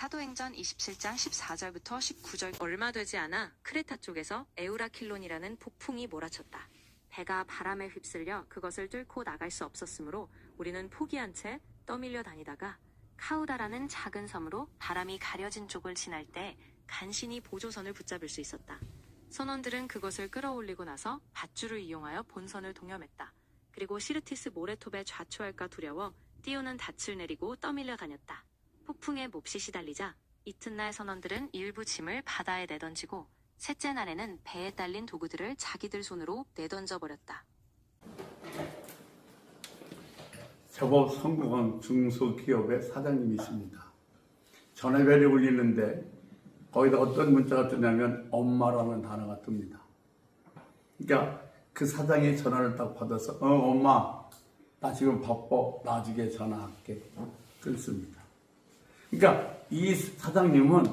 사도행전 27장 14절부터 19절. 얼마 되지 않아 크레타 쪽에서 에우라킬론이라는 폭풍이 몰아쳤다. 배가 바람에 휩쓸려 그것을 뚫고 나갈 수 없었으므로 우리는 포기한 채 떠밀려 다니다가 카우다라는 작은 섬으로 바람이 가려진 쪽을 지날 때 간신히 보조선을 붙잡을 수 있었다. 선원들은 그것을 끌어올리고 나서 밧줄을 이용하여 본선을 동염했다. 그리고 시르티스 모래톱에 좌초할까 두려워 띄우는 닻을 내리고 떠밀려 다녔다. 폭풍에 몹시 시달리자 이튿날 선원들은 일부 짐을 바다에 내던지고 셋째 날에는 배에 딸린 도구들을 자기들 손으로 내던져 버렸다. 제법 성공한 중소기업의 사장님이십니다. 전화벨이 울리는데 거기다 어떤 문자가 뜨냐면 엄마라는 단어가 뜹니다. 그러니까 그 사장이 전화를 딱 받아서 엄마 나 지금 바빠 나중에 전화할게 끊습니다. 그러니까 이 사장님은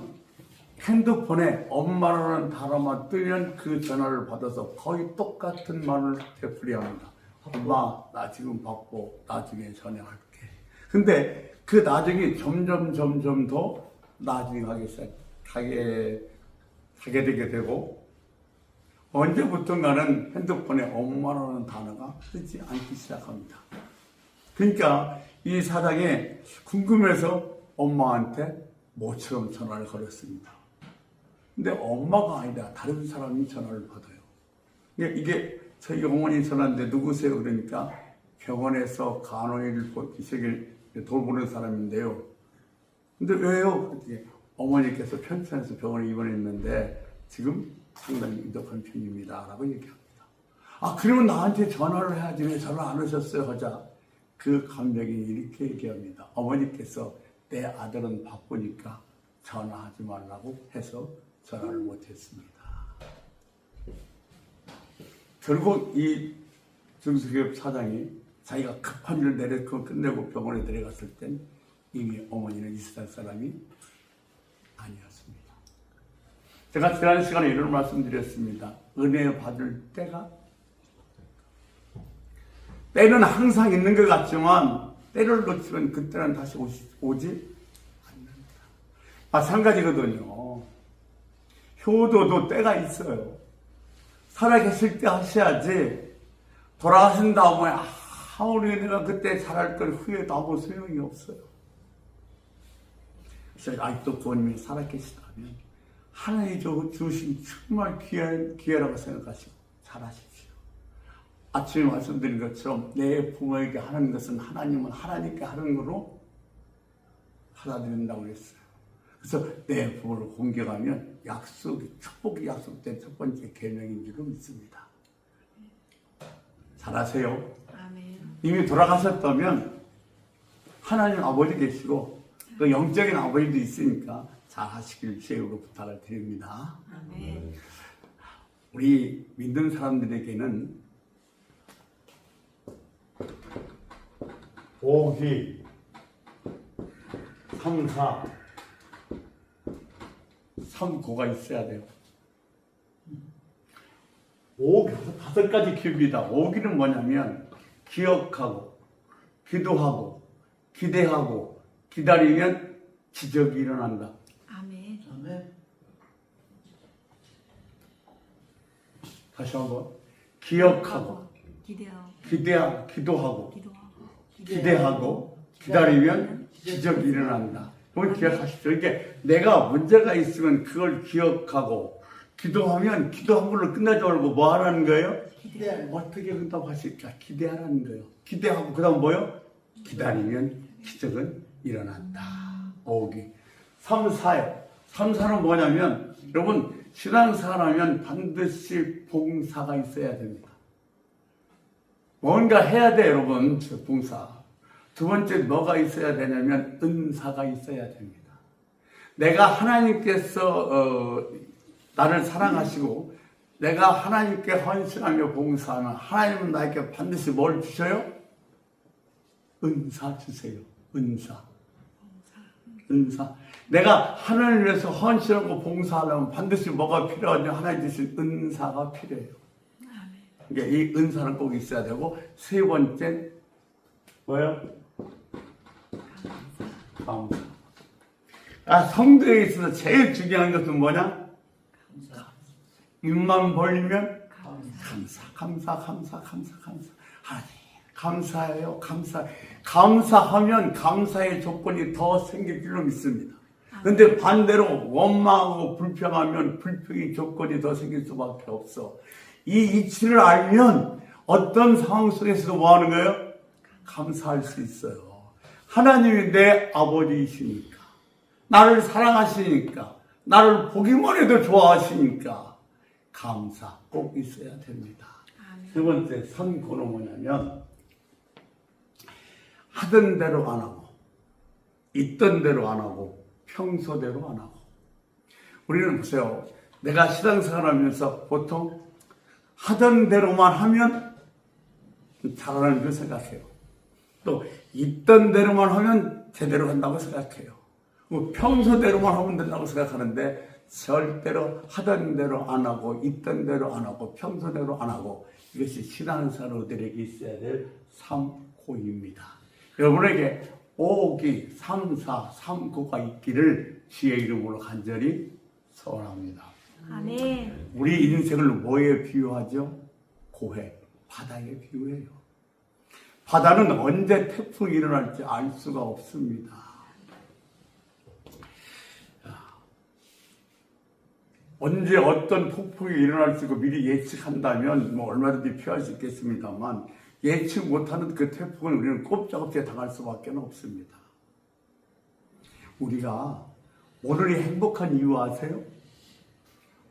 핸드폰에 엄마라는 단어만 뜨면 그 전화를 받아서 거의 똑같은 말을 되풀이합니다. 엄마 나 지금 바빠 나중에 전화할게. 근데 그 나중에 점점 더 나중에 가게 되게 되고 언제부턴가는 핸드폰에 엄마라는 단어가 뜨지 않기 시작합니다. 그러니까 이 사장이 궁금해서 엄마한테 모처럼 전화를 걸었습니다. 근데 엄마가 아니라 다른 사람이 전화를 받아요. 이게 저희 어머니 전화인데 누구세요? 그러니까 병원에서 간호인을 돌보는 사람인데요. 근데 왜요? 그랬더니 어머니께서 편찮아서 병원에 입원했는데 지금 상당히 위독한 편입니다 라고 얘기합니다. 그러면 나한테 전화를 해야지 왜 전화 안 하셨어요? 하자 그 감독이 이렇게 얘기합니다. 어머니께서 내 아들은 바쁘니까 전화하지 말라고 해서 전화를 못했습니다. 결국 이 중소기업 사장이 자기가 급한 일을 끝내고 병원에 데려갔을 땐 이미 어머니는 이 세상 사람이 아니었습니다. 제가 지난 시간에 이런 말씀드렸습니다. 은혜 받을 때는 항상 있는 것 같지만 때를 놓치면 그때는 다시 오지 않는다. 마찬가지거든요. 효도도 때가 있어요. 살아계실 때 하셔야지 돌아가신 다음에 아무리 내가 그때 잘할 걸 후회도 아무 소용이 없어요. 그래서 아직도 부모님이 살아계시다면 하나님이 주신 정말 기회라고 생각하시고 잘하십시오. 아침에 말씀드린 것처럼 내 부모에게 하는 것은 하나님은 하나님께 하는 거로 받아들인다고 했어요. 그래서 내 부모를 공경하면 축복이 약속된 첫 번째 계명인 줄로 믿습니다. 잘하세요. 아멘. 이미 돌아가셨다면 하나님 아버지 계시고 또 영적인 아버지도 있으니까 잘하시길 주의로 부탁을 드립니다. 아멘. 우리 믿는 사람들에게는 오기, 3, 4, 3, 9가 있어야 돼요. 5 가지 기업이다. 오기는 뭐냐면 기억하고, 기도하고, 기대하고, 기다리면 기적이 일어난다. 아멘. 아멘. 다시 한번 기억하고, 기도하고, 기대하고, 기다리면 기적이 일어난다. 그걸 기억하십시오. 이렇게 내가 문제가 있으면 그걸 기억하고, 기도하면 기도한 걸로 끝나지 말고 뭐 하라는 거예요? 어떻게 응답하실까? 기대하라는 거예요. 기대하고 그 다음 뭐요? 기다리면 기적은 일어난다. 오기. 3, 4요. 3, 4는 뭐냐면 여러분 신앙생활하면 반드시 봉사가 있어야 됩니다. 뭔가 해야 돼 여러분. 봉사. 두 번째 뭐가 있어야 되냐면 은사가 있어야 됩니다. 내가 하나님께서 나를 사랑하시고 내가 하나님께 헌신하며 봉사하면 하나님은 나에게 반드시 뭘 주셔요? 은사 주세요. 은사. 내가 하나님을 위해서 헌신하고 봉사하려면 반드시 뭐가 필요하냐? 하나님 주신 은사가 필요해요. 그러니까 이 은사는 꼭 있어야 되고 세 번째 뭐예요? 감사. 성도에 있어서 제일 중요한 것은 뭐냐? 입만 벌리면 감사. 하나님, 감사해요. 감사하면 감사의 조건이 더 생길 줄로 믿습니다. 근데 반대로 원망하고 불평하면 불평의 조건이 더 생길 수밖에 없어. 이 이치를 알면 어떤 상황 속에서도 뭐 하는 거예요? 감사할 수 있어요. 하나님이 내 아버지이시니까, 나를 사랑하시니까, 나를 보기만 해도 좋아하시니까 감사 꼭 있어야 됩니다. 두 번째 선고는 뭐냐면, 하던 대로 안 하고, 있던 대로 안 하고, 평소대로 안 하고. 우리는 보세요. 내가 신앙생활하면서 보통 하던 대로만 하면 잘하는 걸 생각해요. 또 있던 대로만 하면 제대로 한다고 생각해요. 평소대로만 하면 된다고 생각하는데 절대로 하던 대로 안 하고 있던 대로 안 하고 평소대로 안 하고, 이것이 신앙생활들에게 있어야 될 삼고입니다. 여러분에게 5기 3사 3고가 있기를 주의 이름으로 간절히 소원합니다. 아멘. 우리 인생을 뭐에 비유하죠? 고해, 바다에 비유해요. 바다는 언제 태풍이 일어날지 알 수가 없습니다. 언제 어떤 폭풍이 일어날지 미리 예측한다면 얼마든지 피할 수 있겠습니다만, 예측 못하는 그 태풍은 우리는 꼼짝없이 당할 수밖에 없습니다. 우리가 오늘이 행복한 이유 아세요?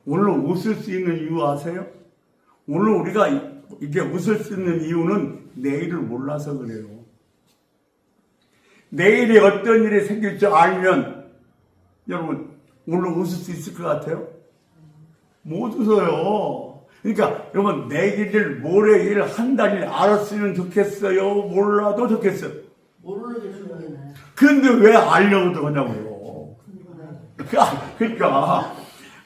오늘 웃을 수 있는 이유 아세요? 오늘 우리가 이게 웃을 수 있는 이유는 내일을 몰라서 그래요. 내일이 어떤 일이 생길 줄 알면 여러분 오늘 웃을 수 있을 것 같아요? 못 웃어요. 그러니까 여러분 내일 모레일 한 달일 알았으면 좋겠어요? 몰라도 좋겠어요? 모르겠어요. 근데 왜 알려고 들어가냐고요. 그러니까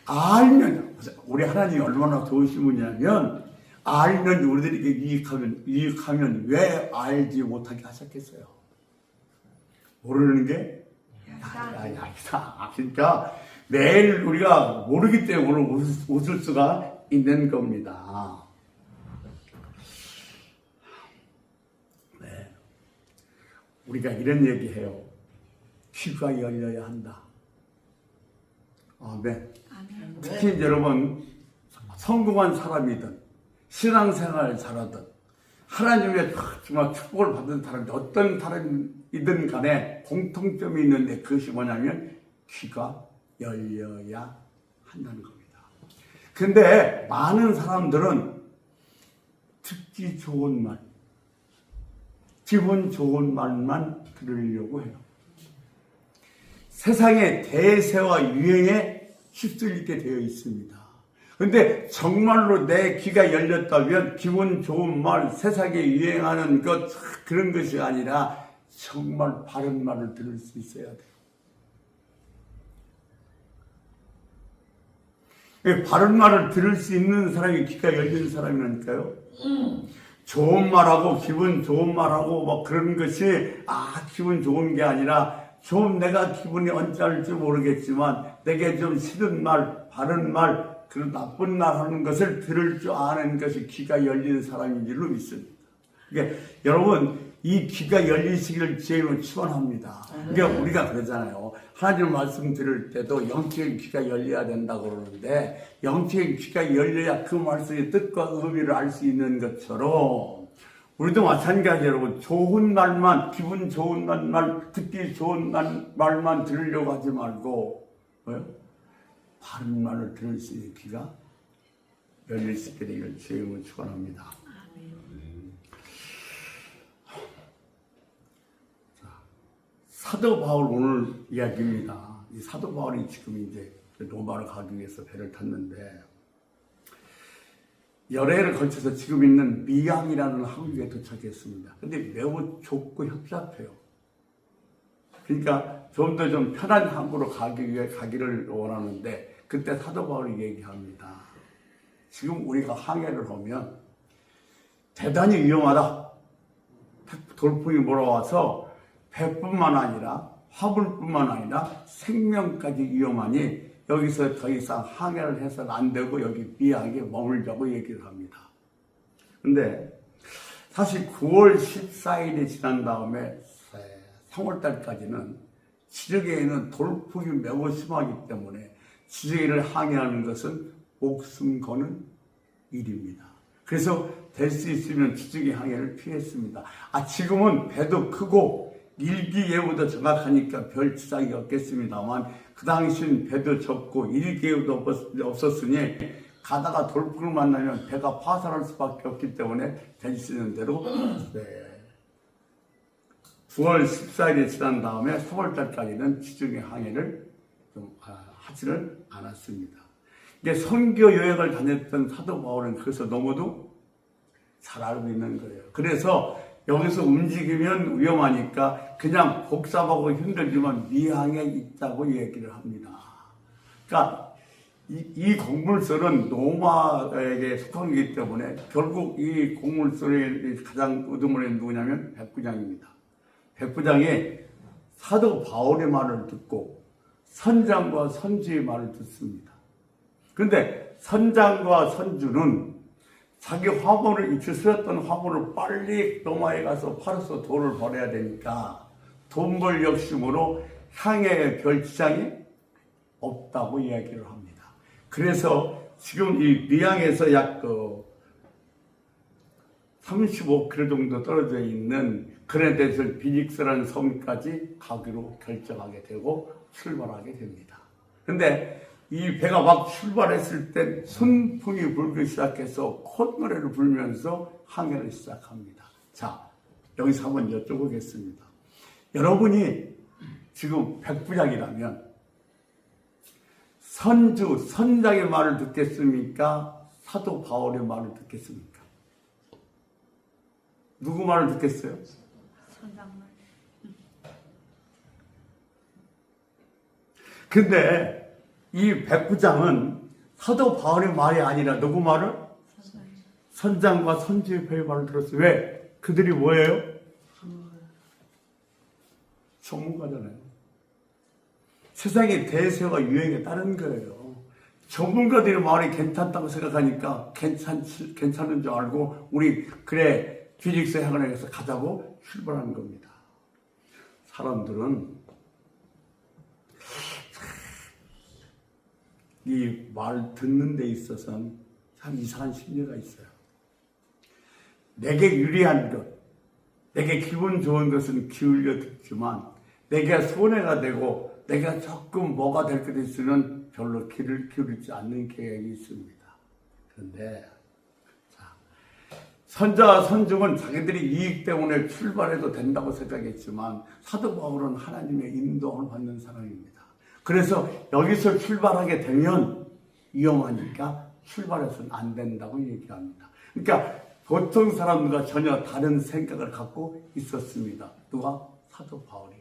알면, 우리 하나님이 얼마나 좋으신 분이냐면, 알면 우리들에게 유익하면 왜 알지 못하게 하셨겠어요? 모르는 게 약이다. 그러니까 내일 우리가 모르기 때문에 오늘 웃을 수가 있는 겁니다. 네. 우리가 이런 얘기해요. 귀가 열려야 한다. 아멘. 특히 여러분 성공한 사람이든 신앙생활 잘하든 하나님의 정말 축복을 받은 사람이 어떤 사람이든 간에 공통점이 있는데, 그것이 뭐냐면 귀가 열려야 한다는 겁니다. 근데 많은 사람들은 듣기 좋은 말, 기분 좋은 말만 들으려고 해요. 세상의 대세와 유행에 휩쓸리게 되어 있습니다. 그런데 정말로 내 귀가 열렸다면 기분 좋은 말, 세상에 유행하는 것, 그런 것이 아니라 정말 바른 말을 들을 수 있어야 돼요. 바른 말을 들을 수 있는 사람이 귀가 열린 사람이라니까요. 좋은 말하고 기분 좋은 말하고 뭐 그런 것이 기분 좋은 게 아니라, 좀 내가 기분이 언짢을지 모르겠지만 내게 좀 싫은 말, 바른 말, 그런 나쁜 말 하는 것을 들을 줄 아는 것이 귀가 열린 사람인 줄로 믿습니다. 그러니까 여러분 이 귀가 열리시기를 주님으로 축원합니다. 그러니까 우리가 그러잖아요. 하나님 말씀 들을 때도 영적인 귀가 열려야 된다고 그러는데, 영적인 귀가 열려야 그 말씀의 뜻과 의미를 알 수 있는 것처럼 우리도 마찬가지. 여러분 좋은 말만, 기분 좋은 말, 듣기 좋은 말만 들으려고 하지 말고 바른 말을 들을 수 있는 귀가 열릴 수 있게 되기를 주님으로 축원합니다. 사도 바울 오늘 이야기입니다. 이 사도 바울이 지금 이제 로마를 가기 위해서 배를 탔는데, 열흘을 걸쳐서 지금 있는 미양이라는 항구에 도착했습니다. 근데 매우 좁고 협잡해요. 그러니까 좀 더 좀 편한 항구로 가기를 원하는데, 그때 사도 바울이 얘기합니다. 지금 우리가 항해를 하면 대단히 위험하다. 돌풍이 몰아와서 배뿐만 아니라 화물뿐만 아니라 생명까지 위험하니 여기서 더 이상 항해를 해서는 안 되고 여기 미항에 머물자고 얘기를 합니다. 근데 사실 9월 14일이 지난 다음에 3월달까지는 지저귀에는 돌풍이 매우 심하기 때문에 지저귀를 항해하는 것은 목숨 거는 일입니다. 그래서 될 수 있으면 지저귀 항해를 피했습니다. 지금은 배도 크고 일기예보도 정확하니까 별 지장이 없겠습니다만 그 당시엔 배도 적고 일기예보도 없었으니 가다가 돌풍을 만나면 배가 파산할 수밖에 없기 때문에 될 수 있는 대로 9월 14일이 지난 다음에 3월달까지는 지중해 항해를 좀 하지는 않았습니다. 이게 선교 여행을 다녔던 사도 바울은 그래서 너무도 잘 알고 있는 거예요. 그래서 여기서 움직이면 위험하니까 그냥 복잡하고 힘들지만 미항에 있다고 얘기를 합니다. 그러니까 이 곡물소는 노마에게 속한 거기 때문에 결국 이 곡물소의 가장 의도문이 누구냐면 백부장입니다. 백부장이 사도 바울의 말을 듣고 선장과 선주의 말을 듣습니다. 그런데 선장과 선주는 자기 화물을 이치 쓰였던 화물을 빨리 로마에 가서 팔아서 돈을 벌어야 되니까 돈 벌 욕심으로 향해에 별 지장이 없다고 이야기를 합니다. 그래서 지금 이 미항에서 약 35km 정도 떨어져 있는 그레데스 비닉스라는 섬까지 가기로 결정하게 되고 출발하게 됩니다. 근데 이 배가 막 출발했을 때 순풍이 불기 시작해서 콧노래를 불면서 항해를 시작합니다. 자, 여기서 한번 여쭤보겠습니다. 여러분이 지금 백부장이라면 선장의 말을 듣겠습니까? 사도 바울의 말을 듣겠습니까? 누구 말을 듣겠어요? 선장 말. 근데 이 백부장은 사도 바울의 말이 아니라 누구 말을? 선장과 선주의 말을 들었어요. 왜? 그들이 뭐예요? 전문가잖아요. 세상의 대세와 유행에 따른 거예요. 전문가들의 말이 괜찮다고 생각하니까 괜찮은 줄 알고 우리 그래 피직스 학원에서 가자고 출발하는 겁니다. 사람들은 이 말 듣는 데 있어서는 참 이상한 심리가 있어요. 내게 유리한 것, 내게 기분 좋은 것은 기울여 듣지만 내게 손해가 되고 내가 조금 뭐가 될 것 있으면 별로 귀를 기울이지 않는 경향이 있습니다. 그런데 선자와 선중은 자기들이 이익 때문에 출발해도 된다고 생각했지만 사도 바울은 하나님의 인도를 받는 사람입니다. 그래서 여기서 출발하게 되면 위험하니까 출발해서는 안 된다고 얘기합니다. 그러니까 보통 사람들과 전혀 다른 생각을 갖고 있었습니다. 누가? 사도 바울이.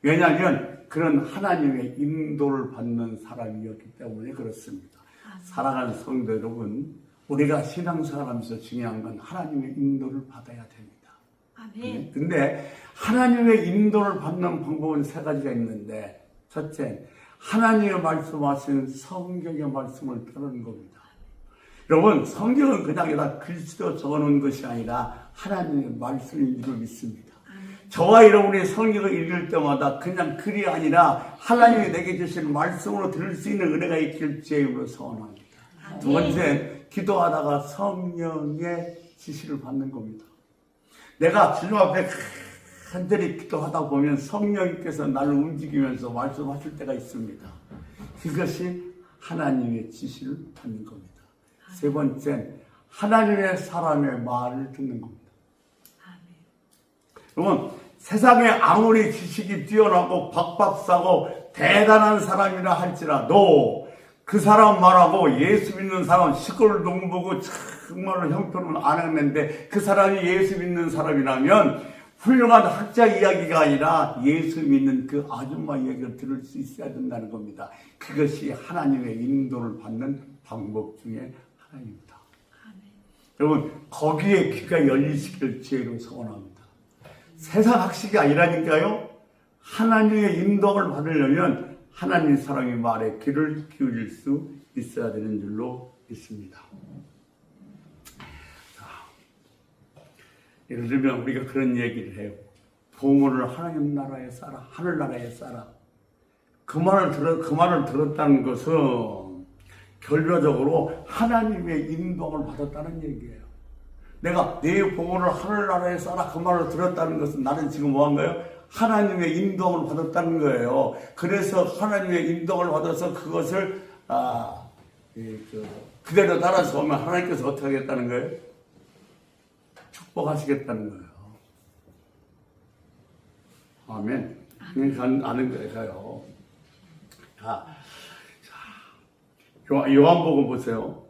왜냐하면 그런 하나님의 인도를 받는 사람이었기 때문에 그렇습니다. 사랑하는 성도 여러분, 우리가 신앙생활하면서 중요한 건 하나님의 인도를 받아야 됩니다. 아멘. 근데 하나님의 인도를 받는 방법은 세 가지가 있는데, 첫째, 하나님의 말씀하신 성경의 말씀을 펴는 겁니다. 여러분, 성경은 그냥 여기다 글씨로 적어놓은 것이 아니라 하나님의 말씀인 줄 믿습니다. 저와 여러분이 성경을 읽을 때마다 그냥 글이 아니라 하나님이 내게 주신 말씀으로 들을 수 있는 은혜가 있길 주의로 소원합니다. 두 번째, 기도하다가 성령의 지시를 받는 겁니다. 내가 주님 앞에 간절히 기도하다 보면 성령님께서 나를 움직이면서 말씀하실 때가 있습니다. 그것이 하나님의 지시를 받는 겁니다. 세 번째, 하나님의 사람의 말을 듣는 겁니다. 여러분, 세상에 아무리 지식이 뛰어나고 박박사고 대단한 사람이라 할지라도 그 사람 말하고 예수 믿는 사람 시골 농부고 정말로 형편을 안 했는데 그 사람이 예수 믿는 사람이라면 훌륭한 학자 이야기가 아니라 예수 믿는 그 아줌마 이야기를 들을 수 있어야 된다는 겁니다. 그것이 하나님의 인도를 받는 방법 중에 하나입니다. 여러분, 거기에 귀가 열리시길 주의로 소원합니다. 세상 학식이 아니라니까요. 하나님의 인도를 받으려면 하나님 사랑의 말에 귀를 기울일 수 있어야 되는 줄로 믿습니다. 자, 예를 들면 우리가 그런 얘기를 해요. 보물을 하나님 나라에 쌓아, 하늘나라에 쌓아. 그 말을 들었다는 것은 결과적으로 하나님의 인도를 받았다는 얘기예요. 내가 내 보물을 하늘나라에 쌓아 그 말을 들었다는 것은 나는 지금 뭐 한 거예요? 하나님의 인도를 받았다는 거예요. 그래서 하나님의 인도를 받아서 그것을 그대로 따라서 오면 하나님께서 어떻게 하겠다는 거예요? 축복하시겠다는 거예요. 아멘. 아는 거예요. 요한복음 보세요.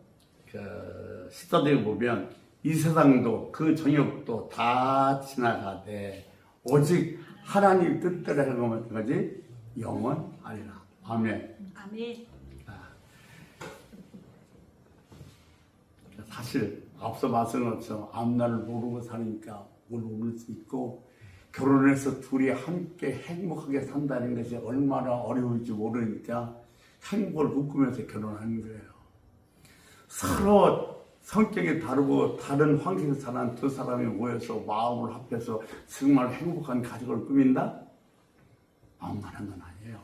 시사대에 보면 이 세상도 그 정욕도 다 지나가되 오직 하나님 뜻대로 행하면 어떡하지? 영원하리라. 아멘. 아멘. 사실 앞서 말씀한 것처럼 앞날을 모르고 사니까 모를 수 있고 결혼해서 둘이 함께 행복하게 산다는 것이 얼마나 어려울지 모르니까 행복을 꿈꾸면서 결혼하는 거예요. 서로 성격이 다르고 다른 환경에서 사는 두 사람이 모여서 마음을 합해서 정말 행복한 가족을 꾸민다? 만만한 건 아니에요.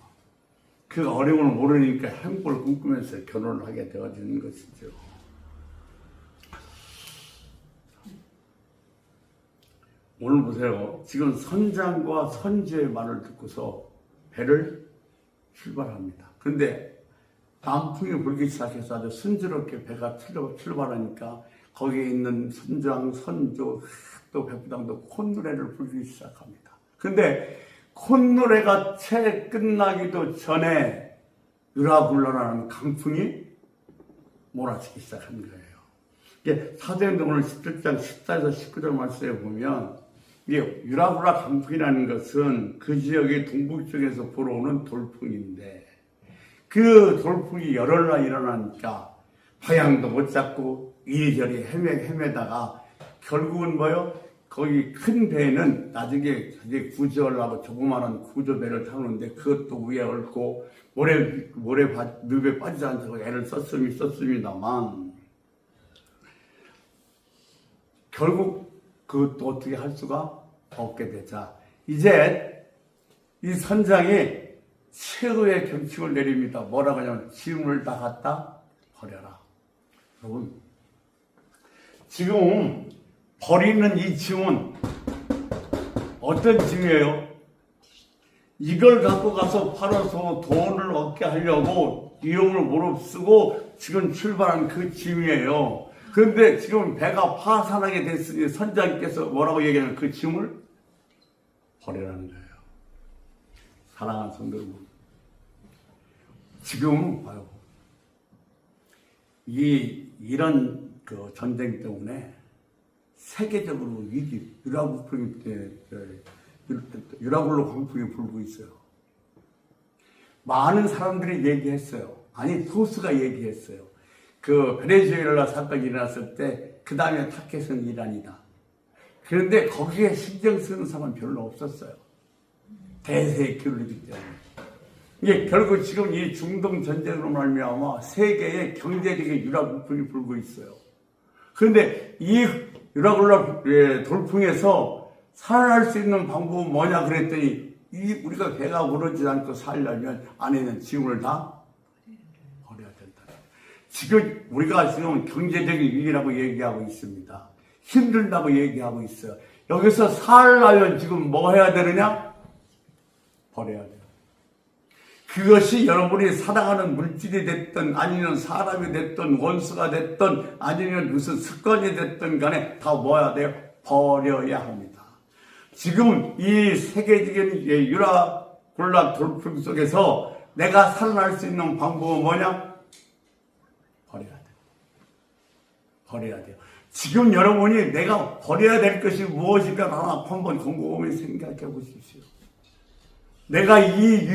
그 어려움을 모르니까 행복을 꿈꾸면서 결혼을 하게 되어지는 것이죠. 오늘 보세요. 지금 선장과 선지의 말을 듣고서 배를 출발합니다. 그런데 남풍이 불기 시작해서 아주 순조롭게 배가 출발하니까 거기에 있는 선장, 선조, 또 백부장도 콧노래를 부르기 시작합니다. 그런데 콧노래가 채 끝나기도 전에 유라굴라라는 강풍이 몰아치기 시작한 거예요. 이게 사도행전 오늘 17장 14에서 19절 말씀에 보면 이게 유라굴라 강풍이라는 것은 그 지역의 동북쪽에서 불어오는 돌풍인데 그 돌풍이 열흘나 일어나니까 방향도 못 잡고 이리저리 헤매다가 결국은 뭐요? 거기 큰 배는 나중에 구조하려고 조그마한 구조배를 타는데 그것도 위에 얽고 늪에 빠지지 않다고 애를 썼습니다만 결국 그것도 어떻게 할 수가 없게 되자 이제 이 선장이 최후의 경칙을 내립니다. 뭐라고 하냐면 짐을 다 갖다 버려라. 여러분 지금 버리는 이 짐은 어떤 짐이에요? 이걸 갖고 가서 팔아서 돈을 얻게 하려고 위험을 무릅쓰고 지금 출발한 그 짐이에요. 그런데 지금 배가 파산하게 됐으니 선장님께서 뭐라고 얘기하냐면 그 짐을 버리라는 거예요. 사랑하는 성도 여러분, 지금 봐요. 이런 그 전쟁 때문에 세계적으로 위기, 유라굴로 광풍이 불고 있어요. 많은 사람들이 얘기했어요. 아니, 포스가 얘기했어요. 그 베네수엘라 사건이 일어났을 때, 그 다음에 타켓은 이란이다. 그런데 거기에 신경 쓰는 사람은 별로 없었어요. 대세에 기울이기 때문에. 이게 결국 지금 이 중동 전쟁으로 말미암아 세계의 경제적인 유라굴풍이 불고 있어요. 그런데 이 유라굴라 돌풍에서 살아날 수 있는 방법은 뭐냐 그랬더니 우리가 배가 부러지지 않고 살려면 안에 있는 짐을 다 버려야 된다. 지금 우리가 지금 경제적인 위기라고 얘기하고 있습니다. 힘들다고 얘기하고 있어요. 여기서 살려면 지금 뭐 해야 되느냐? 버려야 돼요. 그것이 여러분이 사랑하는 물질이 됐든 아니면 사람이 됐든 원수가 됐든 아니면 무슨 습관이 됐든 간에 다 뭐야 돼요? 버려야 합니다. 지금 이 세계적인 유라굴라 돌풍 속에서 내가 살아날 수 있는 방법은 뭐냐? 버려야 돼요. 버려야 돼요. 지금 여러분이 내가 버려야 될 것이 무엇인가 하나 한번 곰곰이 생각해 보십시오. 내가 이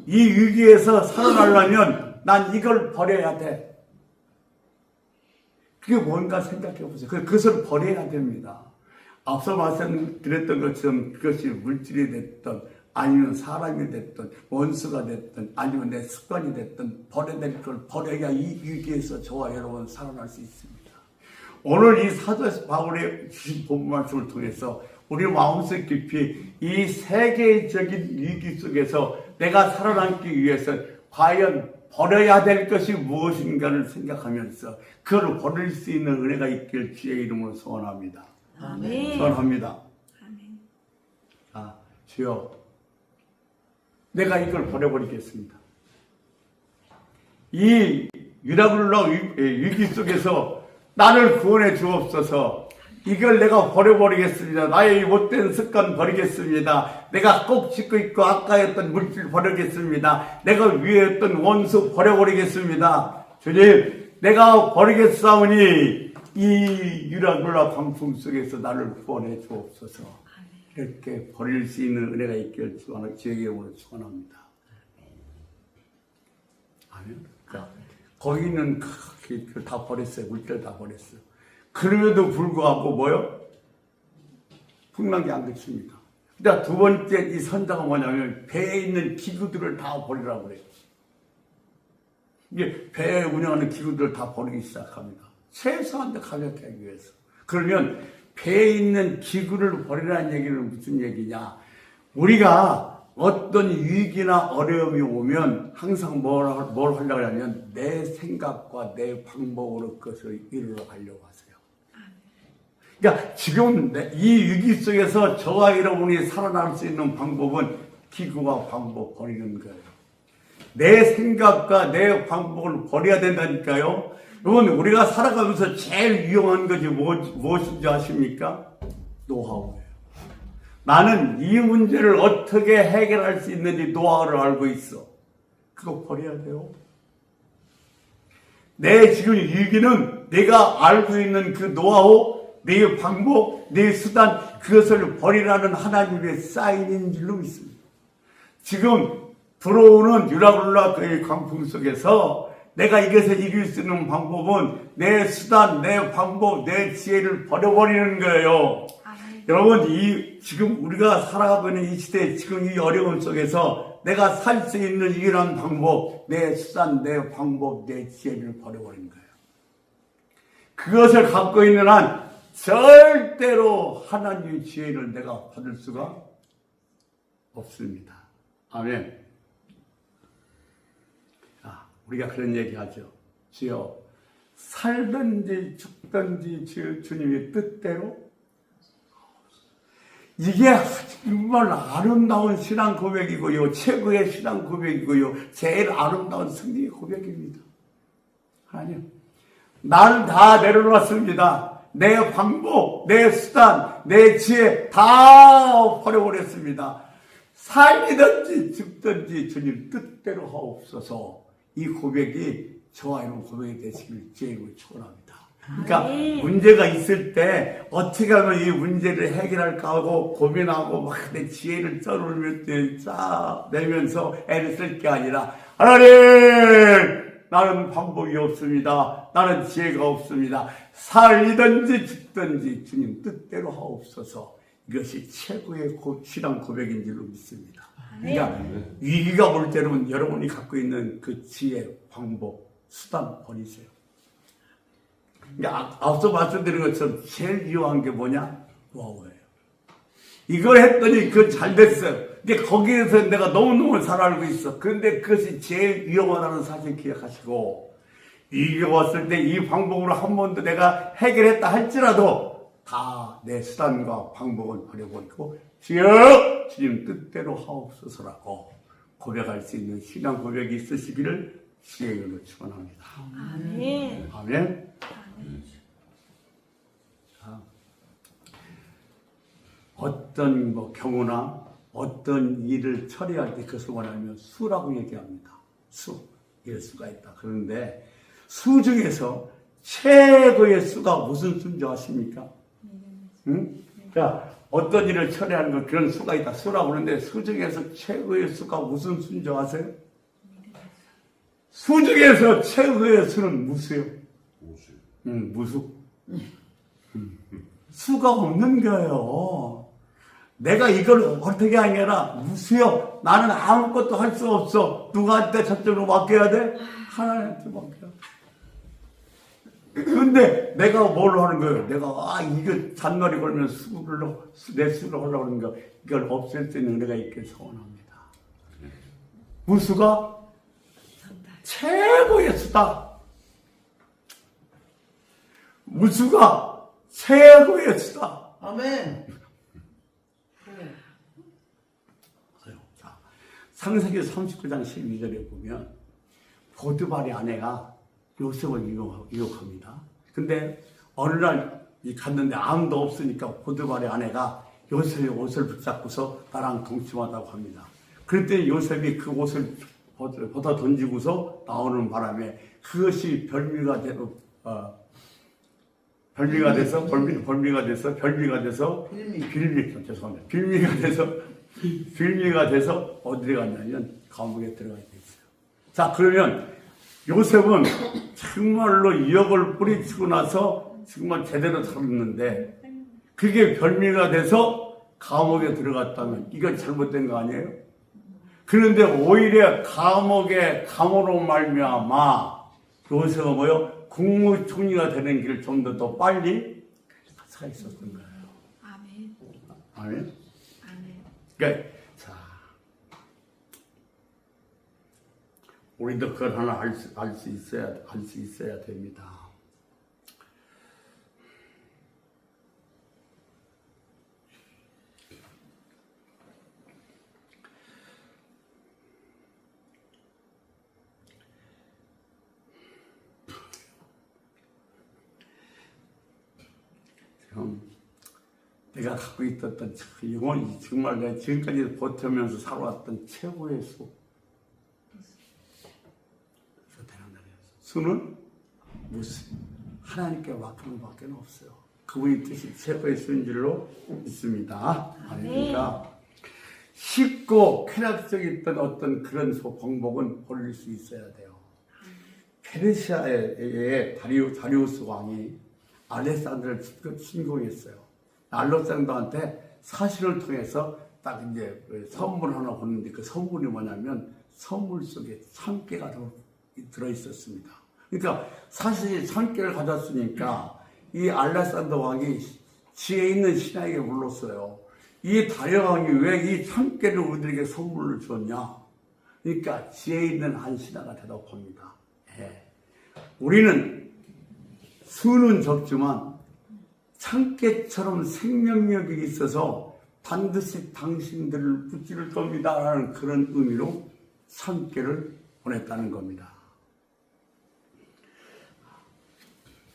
위기에서 살아나려면 난 이걸 버려야 돼. 그게 뭔가 생각해 보세요. 그것을 버려야 됩니다. 앞서 말씀드렸던 것처럼 그것이 물질이 됐든 아니면 사람이 됐든 원수가 됐든 아니면 내 습관이 됐든 버려야 될 걸 버려야 이 위기에서 저와 여러분 살아날 수 있습니다. 오늘 이 사도 바울의 주신 본문 말씀을 통해서 우리 마음속 깊이 이 세계적인 위기 속에서 내가 살아남기 위해서 과연 버려야 될 것이 무엇인가를 생각하면서 그걸 버릴 수 있는 은혜가 있길 주의 이름으로 소원합니다. 아멘. 소원합니다. 아멘. 주여, 내가 이걸 버려버리겠습니다. 이 유라굴라 위기 속에서 나를 구원해 주옵소서. 이걸 내가 버려버리겠습니다. 나의 이 못된 습관 버리겠습니다. 내가 꼭 짓고 있고 아까였던 물질 버리겠습니다. 내가 위했던 원수 버려버리겠습니다. 주님, 내가 버리겠사오니 이 유라굴라 광풍 속에서 나를 구원해 주옵소서. 이렇게 버릴 수 있는 은혜가 있기를 주의 이름으로 축원합니다. 아멘. 자, 거기 있는 다 버렸어요. 물질 다 버렸어요. 그럼에도 불구하고 뭐요? 풍랑이 안 그칩니다. 그러니까 두 번째 이 선자가 뭐냐면 배에 있는 기구들을 다 버리라고 그래요. 이게 배에 운영하는 기구들을 다 버리기 시작합니다. 최소한 데 가볍게 하기 위해서. 그러면 배에 있는 기구를 버리라는 얘기는 무슨 얘기냐? 우리가 어떤 위기나 어려움이 오면 항상 뭘 하려고 하냐면 내 생각과 내 방법으로 그것을 이루러 가려고 하세요. 그러니까 지금 이 위기 속에서 저와 여러분이 살아날 수 있는 방법은 기구와 방법 버리는 거예요. 내 생각과 내 방법을 버려야 된다니까요. 여러분, 우리가 살아가면서 제일 위험한 것이 무엇인지 아십니까? 노하우예요. 나는 이 문제를 어떻게 해결할 수 있는지 노하우를 알고 있어. 그거 버려야 돼요. 내 지금 위기는 내가 알고 있는 그 노하우, 내 방법, 내 수단, 그것을 버리라는 하나님의 사인인 줄로 믿습니다. 지금 불어오는 유라굴라 그 광풍 속에서 내가 이것을 이길 수 있는 방법은 내 수단, 내 방법, 내 지혜를 버려버리는 거예요. 여러분, 지금 우리가 살아가고 있는 이 시대, 지금 이 어려움 속에서 내가 살 수 있는 유일한 방법, 내 수단, 내 방법, 내 지혜를 버려버리는 거예요. 그것을 갖고 있는 한 절대로 하나님의 지혜를 내가 받을 수가 없습니다. 아멘. 우리가 그런 얘기 하죠. 주여, 살든지 죽든지 주님의 뜻대로. 이게 정말 아름다운 신앙 고백이고요. 최고의 신앙 고백이고요. 제일 아름다운 승리의 고백입니다. 하나님, 나는 다 내려놨습니다. 내 방법, 내 수단, 내 지혜 다 버려버렸습니다. 살리든지 죽든지 주님 뜻대로 하옵소서. 이 고백이 저와 여러분 고백이 되시길 주님을 축원합니다. 그러니까 문제가 있을 때 어떻게 하면 이 문제를 해결할까 하고 고민하고 막 내 지혜를 내면서 애를 쓸 게 아니라 하나님, 나는 방법이 없습니다. 나는 지혜가 없습니다. 살리든지 죽든지 주님 뜻대로 하옵소서. 이것이 최고의 신앙 고백인 줄로 믿습니다. 그러니까 위기가 올 때는 여러분이 갖고 있는 그 지혜, 방법, 수단 버리세요. 그러니까 앞서 말씀드린 것처럼 제일 위험한 게 뭐냐? 노하우예요. 이걸 했더니 그건 잘 됐어요. 근데 거기에서 내가 너무너무 잘 알고 있어. 그런데 그것이 제일 위험하다는 사실 기억하시고, 위기가 왔을 때 이 방법으로 한 번도 내가 해결했다 할지라도 다 내 수단과 방법을 버려버리고 주여, 주님 뜻대로 하옵소서라고 고백할 수 있는 신앙 고백이 있으시기를 주의 이름으로 축원합니다. 아멘. 아멘. 어떤 경우나 어떤 일을 처리할 때 그것을 원하면 수라고 얘기합니다. 수, 이럴 수가 있다. 그런데 수 중에서 최고의 수가 무슨 수인지 아십니까? 응? 자, 어떤 일을 처리하는 것, 그런 수가 있다. 수라고 그러는데 수 중에서 최고의 수가 무슨 수인지 아세요? 수 중에서 최고의 수는 무수요. 무수. 수가 없는 거예요. 내가 이걸 어떻게 하냐라. 무수여. 나는 아무것도 할 수 없어. 누구한테 저쪽으로 맡겨야 돼? 하나님한테 맡겨. 근데 내가 뭘 하는 거예요? 내가 이거 잔머리 걸면 내 수를 하려고 하는 거 이걸 없앨 수 있는 은혜가 있길 소원합니다. 무수가 최고의 수다. 무수가 최고의 수다. 아멘. 자, 창세기 39장 12절에 보면 보드발의 아내가 요셉을 유혹합니다. 근데 어느 날 갔는데 아무도 없으니까 보드발의 아내가 요셉의 옷을 붙잡고서 나랑 동침하다고 합니다. 그랬더니 요셉이 그 옷을 벗어 던지고서 나오는 바람에 그것이 별미가 돼서 빌미가 돼서 어디에 갔냐면 감옥에 들어가게 됐어요. 자, 그러면 요셉은 정말로 유혹을 뿌리치고 나서 정말 제대로 살았는데 그게 별미가 돼서 감옥에 들어갔다면 이건 잘못된 거 아니에요? 그런데 오히려 감으로 말미암아 요셉은 뭐요? 국무총리가 되는 길을 좀 더 빨리 가 있었던 거예요. 아멘. 아멘. 아멘. 그러니까 자, 우리도 그걸 하나 알 수 있어야 됩니다. 내가 갖고 있었던 영원히 정말 내가 지금까지 버티면서 살아왔던 최고의 수. 수는 무슨 하나님께 맡기는 밖에 없어요. 그분이 뜻이 최고의 수인 줄로 믿습니다. 그러니까 쉽고 쾌락적이었던 어떤 그런 방법은 버릴 수 있어야 돼요. 페르시아의 다리우스 왕이 알렉산더를 침공했어요. 알렉산더한테 사신을 통해서 딱 이제 선물 하나 보는데 그 선물이 뭐냐면 선물 속에 참깨가 들어있었습니다. 그러니까 사실 참깨를 가졌으니까 이 알렉산더 왕이 지혜 있는 신하에게 물었어요. 이 다리우 왕이 왜 이 참깨를 우리들에게 선물로 줬냐? 그러니까 지혜 있는 한 신하가 대답합니다. 우리는 수는 적지만 참깨처럼 생명력이 있어서 반드시 당신들을 붙일 겁니다. 라는 그런 의미로 참깨를 보냈다는 겁니다.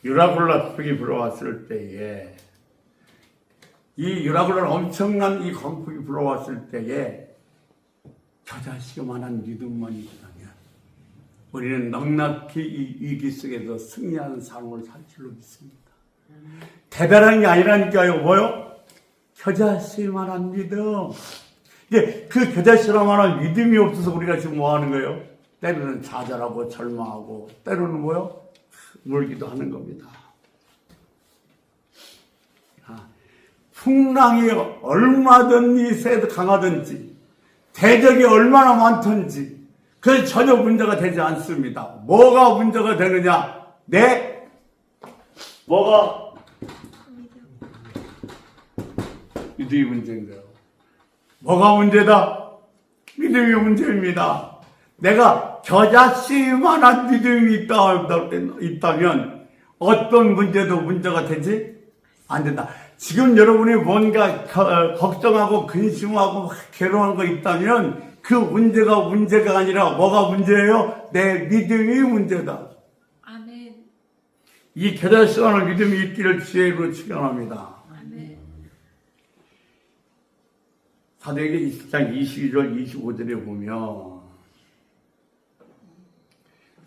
유라굴라 풍이 불어왔을 때에 이 유라굴라 엄청난 이 광풍이 불어왔을 때에 겨자씨만한 믿음만 있다면 우리는 넉넉히 이 위기 속에서 승리하는 삶을 살 줄로 믿습니다. 대단한 게 아니라니까요. 뭐요? 겨자씨만한 믿음. 이게 그 겨자씨만한 믿음이 없어서 우리가 지금 뭐 하는 거예요? 때로는 좌절하고 절망하고 때로는 뭐요? 울기도 하는 겁니다. 풍랑이 얼마든지 세도 강하든지 대적이 얼마나 많든지 그 전혀 문제가 되지 않습니다. 뭐가 문제가 되느냐? 뭐가? 믿음이 문제인 거예요. 뭐가 문제다? 믿음이 문제입니다. 내가 겨자씨만한 믿음이 있다면 어떤 문제도 문제가 되지 않는다. 지금 여러분이 뭔가 걱정하고 근심하고 괴로운 거 있다면 그 문제가 아니라 뭐가 문제예요? 내 믿음이 문제다. 아멘. 이 겨자씨만한 믿음이 있기를 주의로 축원합니다. 아멘. 사도행전 20장 22절 25절에 보면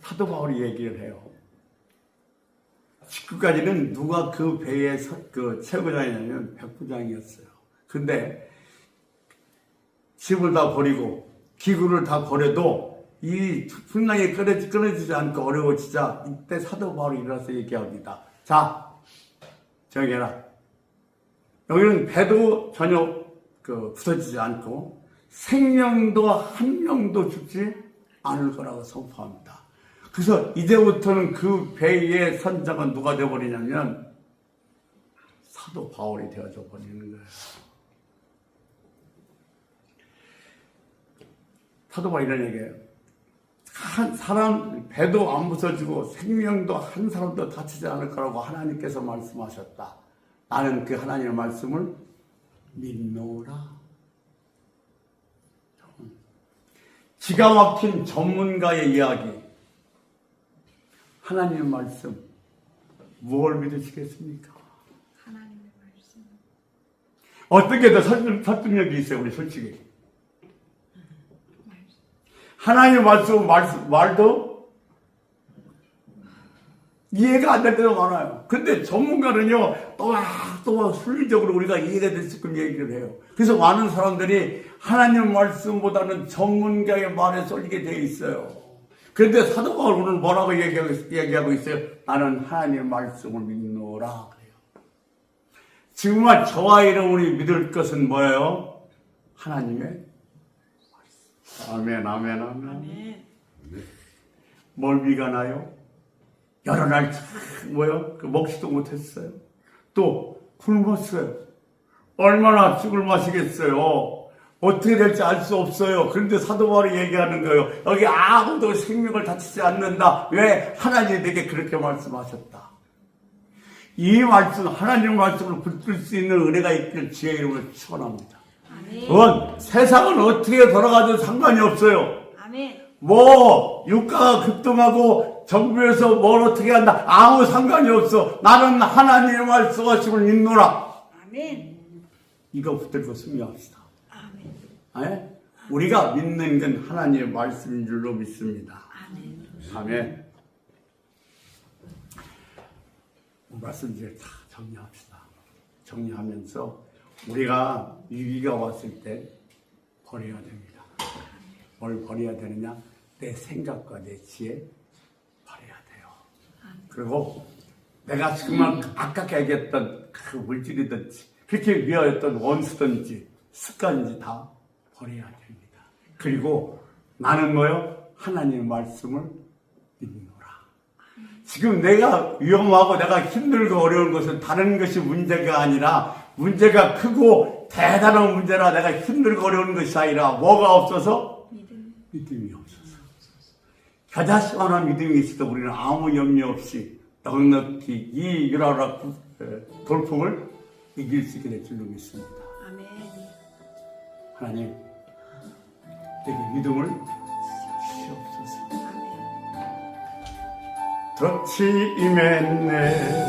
사도 바울이 얘기를 해요. 19까지는 누가 그 배의 그 최고장이냐면 백부장이었어요. 근데 집을 다 버리고 기구를 다 버려도 이 풍랑이 끊어지지 않고 어려워지자 이때 사도 바울이 일어나서 얘기합니다. 자, 정해라. 여기는 배도 전혀 부서지지 않고 생명도 한 명도 죽지 않을 거라고 선포합니다. 그래서 이제부터는 그 배의 선장은 누가 되어버리냐면 사도 바울이 되어져 버리는 거예요. 사도 바울이 이런 얘기예요. 한 사람 배도 안 부서지고 생명도 한 사람도 다치지 않을 거라고 하나님께서 말씀하셨다. 나는 그 하나님의 말씀을 믿노라. 기가 막힌 전문가의 이야기. 하나님의 말씀. 무엇을 믿으시겠습니까? 하나님의 말씀. 어떻게 더 설득력이 있어요, 우리 솔직히. 말씀. 하나님의 말도 이해가 안 될 때가 많아요. 근데 전문가는요, 또 순리적으로 우리가 이해가 될 수 있게끔 얘기를 해요. 그래서 많은 사람들이 하나님 말씀보다는 전문가의 말에 쏠리게 되어 있어요. 그런데 사도 바울은 오늘 뭐라고 얘기하고 있어요? 나는 하나님의 말씀을 믿노라. 그래요. 정말 저와 여러분이 믿을 것은 뭐예요? 하나님의 말씀. 아멘, 아멘, 아멘. 아멘. 뭘 미가나요? 여러 날 먹지도 못했어요. 또 굶었어요. 얼마나 죽을 마시겠어요. 어떻게 될지 알 수 없어요. 그런데 사도 바울이 얘기하는 거예요. 여기 아무도 생명을 다치지 않는다. 왜? 하나님이 내게 그렇게 말씀하셨다. 이 말씀, 하나님 말씀을 붙들 수 있는 은혜가 있길 주의 이름으로 축원합니다. 아멘. 세상은 어떻게 돌아가도 상관이 없어요. 아멘. 유가가 급등하고 정부에서 뭘 어떻게 한다. 아무 상관이 없어. 나는 하나님의 말씀하심을 믿노라. 아멘. 이거 붙들고 승리합시다. 아멘. 예? 우리가 믿는 건 하나님의 말씀인 줄로 믿습니다. 아멘. 아멘. 말씀 이제 다 정리합시다. 정리하면서 우리가 위기가 왔을 때 버려야 됩니다. 뭘 버려야 되느냐? 내 생각과 내 지혜 버려야 돼요. 그리고 내가 정말 아까 얘기했던 그 물질이든지 그렇게 미워했던 원수든지 습관인지 다 버려야 됩니다. 그리고 나는 뭐요? 하나님의 말씀을 믿노라. 지금 내가 위험하고 내가 힘들고 어려운 것은 다른 것이 문제가 아니라 문제가 크고 대단한 문제라 내가 힘들고 어려운 것이 아니라 뭐가 없어서? 믿음이 없어서. 가장 시원한 믿음이 있어도 우리는 아무 염려 없이 넉넉히 이 유라라 돌풍을 이길 수 있게 될 줄로 믿습니다. 아멘. 하나님, 내게 믿음을 주시옵소서. 아멘. 덫이 임했네